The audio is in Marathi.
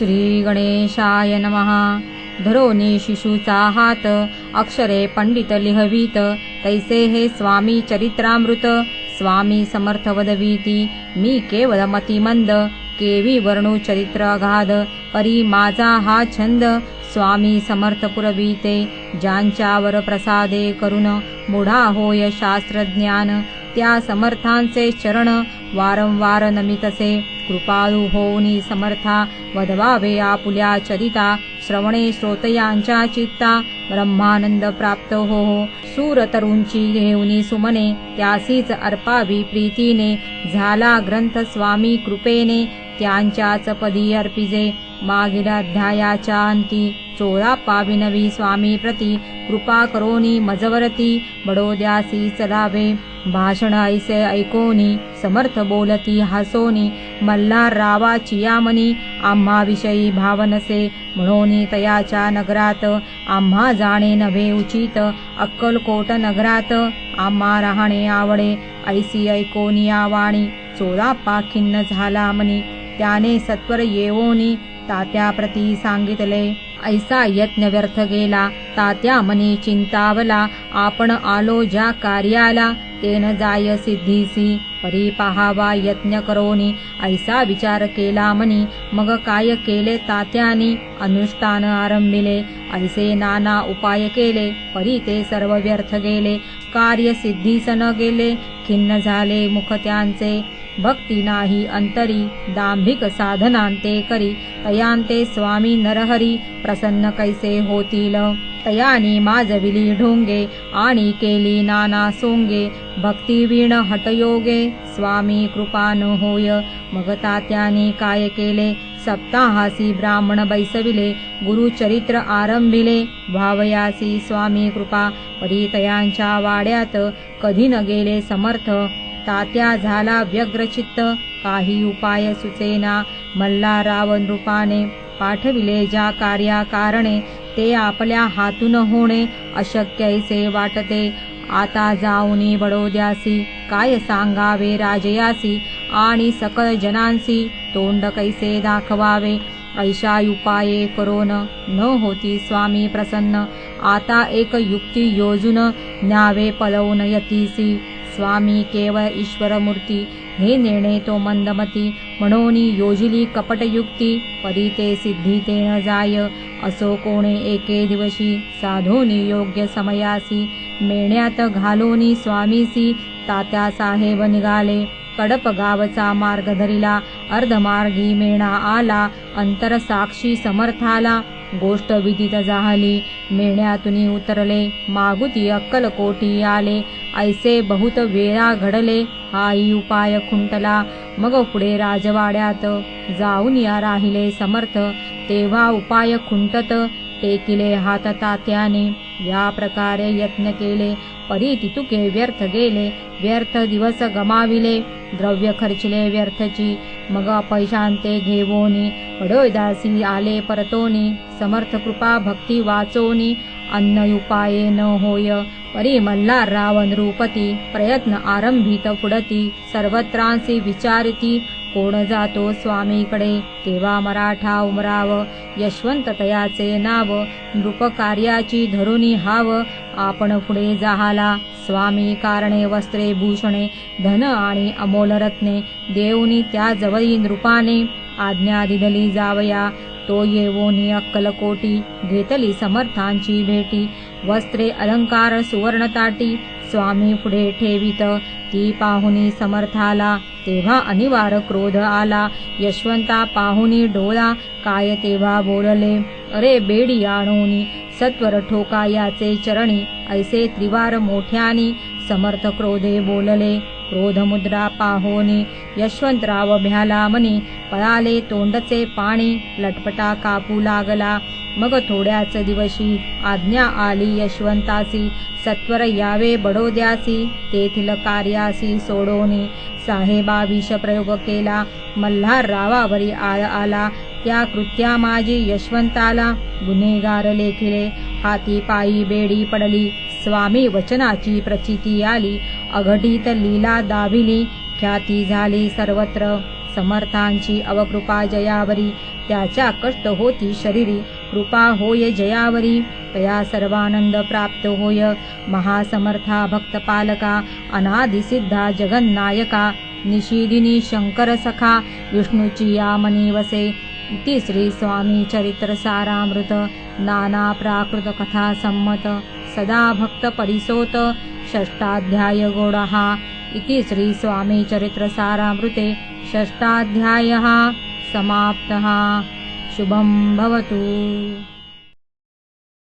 श्री गणेशाय नमः। धरोनी शिशूचा हात, अक्षरे पंडित लिहवीत, तैसे हे स्वामी चरित्रामृत। स्वामी समर्थ वदवीती, मी केवळ मतिमंद, केवी वर्णू चरित्र अगाध, परी माझा हा छंद। स्वामी समर्थ पुरवीते, ज्यांच्यावर प्रसादे करुण, मूढा होय शास्त्रज्ञान। त्या समर्थांचे चरण वारंवार नमितसे, कृपाळू होऊनी समर्था, वदवावे आपुल्या चरिता। श्रवणे श्रोतयांच्या चित्ता, ब्रह्मानंद प्राप्त हो। सूर तरुंची घेऊनी सुमने, त्यासीच अर्पावी प्रीतीने। झाला ग्रंथ स्वामी कृपेने, त्यांच्याच पदी अर्पिजे। मागील अध्यायाच्या अंती, चोळा पाविनवी स्वामी प्रती। कृपा करोनी मजवरती, बडोद्यासी चलावे। भाषण ऐसे ऐकोनी, समर्थ बोलती हसोनी। मल्हार रावाची यामनी, आम्हा विषयी भावनसे। म्हणोनी तयाच्या नगरात, आम्हा जाणे नव्हे उचित। अक्कलकोट नगरात, आम्हा राहणे आवडे। ऐसी ऐकोनी आवाणी, चोळाप्पा खिन्न झाला मनी। त्याने सत्वर येवोनी, तात्याप्रती सांगितले। ऐसा यत्न व्यर्थ गेला, तात्या मनी चिंतावला। आपण आलो ज्या कार्याला, तेन जाय सिद्धीसी। परी पहावा यत्न करोनी, ऐसा विचार केला मनी। मग काय केले तात्यानी, अनुष्ठान आरंभिले। ऐसे नाना उपाय केले, परी ते सर्व व्यर्थ गेले। कार्य सिद्धीस न गेले, खिन्न झाले मुख त्यांचे। भक्ती नाही अंतरी, दांभिक साधनांते करी। तयांते स्वामी नरहरी, प्रसन्न कैसे होतील। तयानी माजविली ढोंगे, आणि केली नाना सोंगे। भक्ती वीण हटयोगे, स्वामी कृपान होय। मग तात्यानी काय केले, सप्ताहासी ब्राह्मण बैसविले। गुरुचरित्र आरंभिले, भावयासी स्वामी कृपा। परी तयांच्या वाड्यात, कधी न गेले समर्थ। तात्या झाला व्यग्रचित्त, काही उपाय सुचेना। मल्हारराव नृपाने, पाठविले ज्या कार्या कारणे। ते आपल्या हातून होणे, अशक्यैसे वाटते। आता जाऊनी बडोद्यासी, काय सांगावे राजयासी। आणि सकळ जनांसी, तोंड कैसे दाखवावे। ऐशा उपाये करोन, न होती स्वामी प्रसन्न। आता एक युक्ती योजून, न्यावे पळवून यतीसी। स्वामी केवळ ईश्वर मूर्ती, हे नेणे तो मंदमती। म्हणोनी योजिली कपटयुक्ती, परी ते सिद्धी ते न जाय। असो कोणे एके दिवशी, साधोनी योग्य समयासी। मेण्यात घालोनी स्वामीसी, तात्या साहेब निघाले। कडप गावचा मार्ग धरिला, अर्धमार्गी मेणा आला। अंतर साक्षी समर्थाला, गोष्ट विदित झाली। मेण्यातुनी उतरले, मागुती अक्कलकोटी आले। ऐसे बहुत वेळा घडले, हाही उपाय खुंटला। मग पुढे राजवाड्यात, जाऊन या राहिले समर्थ। तेव्हा उपाय खुंटत, टेकिले हात तात्याने। या प्रकारे यत्न केले, परी तितुके व्यर्थ गेले। व्यर्थ दिवस गमाविले, द्रव्य खर्चिले व्यर्थची। मग पैशांते घेवोनी, बडोद्यासी आले परतोनी। समर्थ कृपा भक्ती वाचोनी, अन्न उपाये न होय। परी मल्हारराव नृपती, प्रयत्न आरंभित पुढती। सर्वत्रांसी विचारती, कोण जातो स्वामीकडे। तेव्हा मराठा उमराव, यशवंत तयाचे नाव। नृपकार्याची धरुनी हाव, आपण पुढे जाहाला। स्वामी कारणे वस्त्रे भूषणे, धन आणि अमोल रत्ने। देऊनी त्या जवळी नृपाने, आज्ञा दिधली जावया। तो येवोनी अक्कलकोटी, घेतली समर्थांची भेटी। वस्त्रे अलंकार सुवर्णताटी, स्वामी पुढे ठेवित। ती पाहुनी समर्थाला, तेव्हा अनिवार्य क्रोध आला। यशवंता पाहुनी डोळा, काय तेव्हा बोलले। अरे बेडी आणोनी, सत्वर ठोका याचे चरणी। ऐसे त्रिवार मोठ्यानी, समर्थ क्रोधे बोलले। क्रोधमुद्रा पाहोनी, यशवंतराव भ्याला मनी। पळाले तोंडचे पाणी, लटपटा कापू लागला। मग थोड्याच दिवशी, आज्ञा आली यशवंतासी। सत्वर यावे बडोद्यासी, तेथील कार्यासी सोडोनी। साहेबा विष प्रयोग केला, मल्हाररावावरी आळ आला। त्या कृत्यामाजी यशवंताला, गुन्हेगार लेखिले। हाती पायी बेडी पडली, स्वामी वचनाची प्रचिती आली। अघटित लीला दाविली, ख्याती झाली सर्वत्र। समर्थांची अवकृपा जयावरी, त्याच्या कष्ट होती शरीरी, कृपा होय जयावरी, तया सर्वानंद प्राप्त होय. महासमर्था भक्तपालका, अनादिसिद्धा जगन्नायका, निशिदिनी शंकर सखा, विष्णूची या मनी वसे. इति श्री स्वामी चरित्र सारामृत, नाना प्राकृत कथा संमत, सदा भक्त परिसोत, षष्ठाध्याय गौडः. इति श्री स्वामी चरित्र सारामृते षष्ठाध्यायः समाप्तः. शुभं भवतु.